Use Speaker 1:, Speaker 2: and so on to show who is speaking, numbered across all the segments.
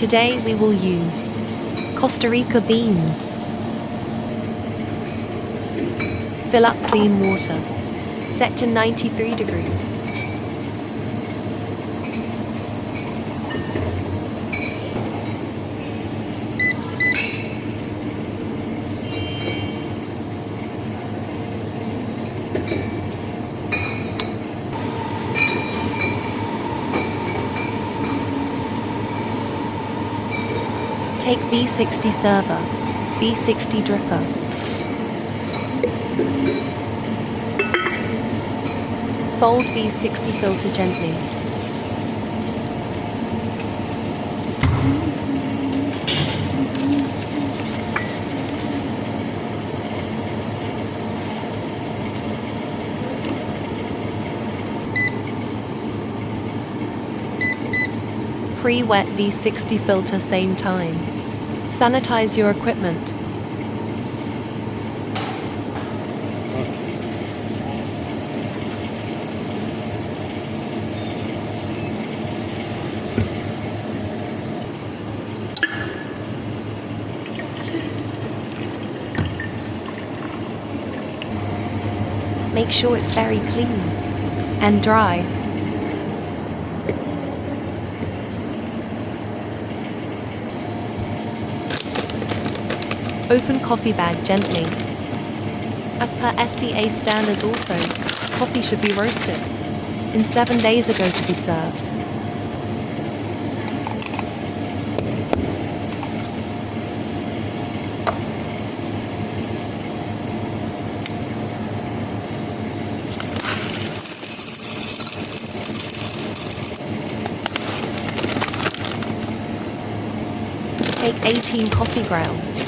Speaker 1: Today we will use Costa Rica beans. Fill up clean water. Set to 93 degrees. Take V60 server, V60 dripper. Fold V60 filter gently. Pre-wet V60 filter same time. Sanitize your equipment. Make sure it's very clean and dry. Open coffee bag gently. As per SCA standards also, coffee should be roasted in 7 days ago to be served. Take 18 coffee grounds.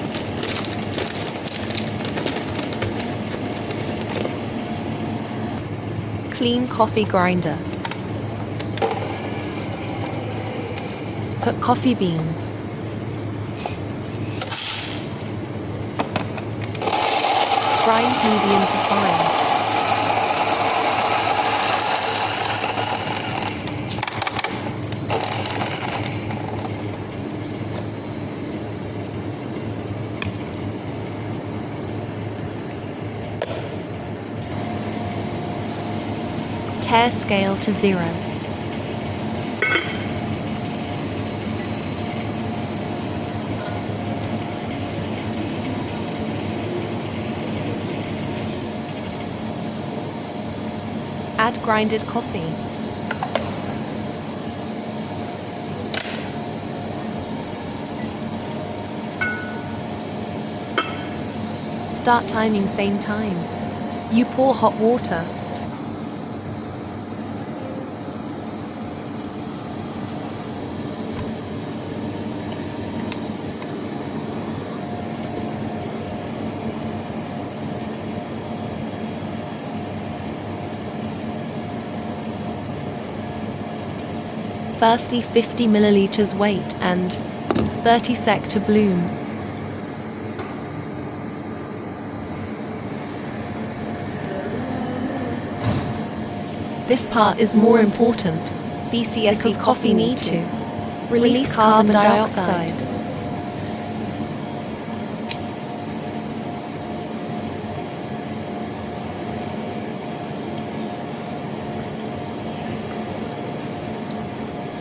Speaker 1: Clean coffee grinder. Put coffee beans. Grind medium to fine. Tare scale to 0. Add grinded coffee. Start timing same time. You pour hot water. Firstly 50 milliliters wait and 30 sec to bloom. This part is more important. because coffee need to release carbon dioxide.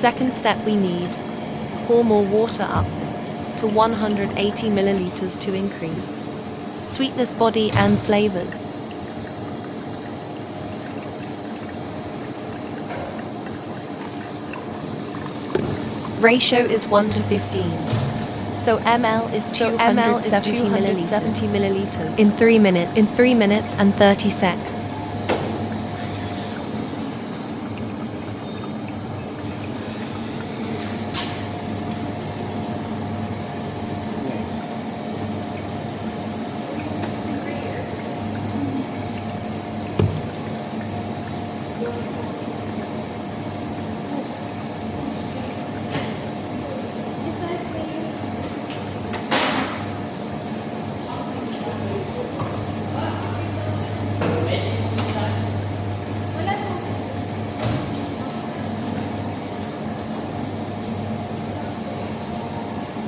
Speaker 1: Second step, we need pour more water up to 180 milliliters to increase sweetness, body and flavors. Ratio is 1 to 15. So ml is 270 milliliters in 3 minutes and 30 sec.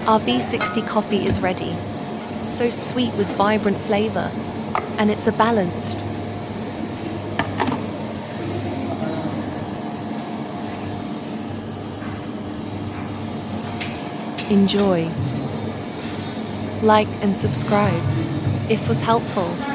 Speaker 1: Our V60 coffee is ready. So sweet with vibrant flavor. And it's a balanced. Enjoy. Like and subscribe if was helpful.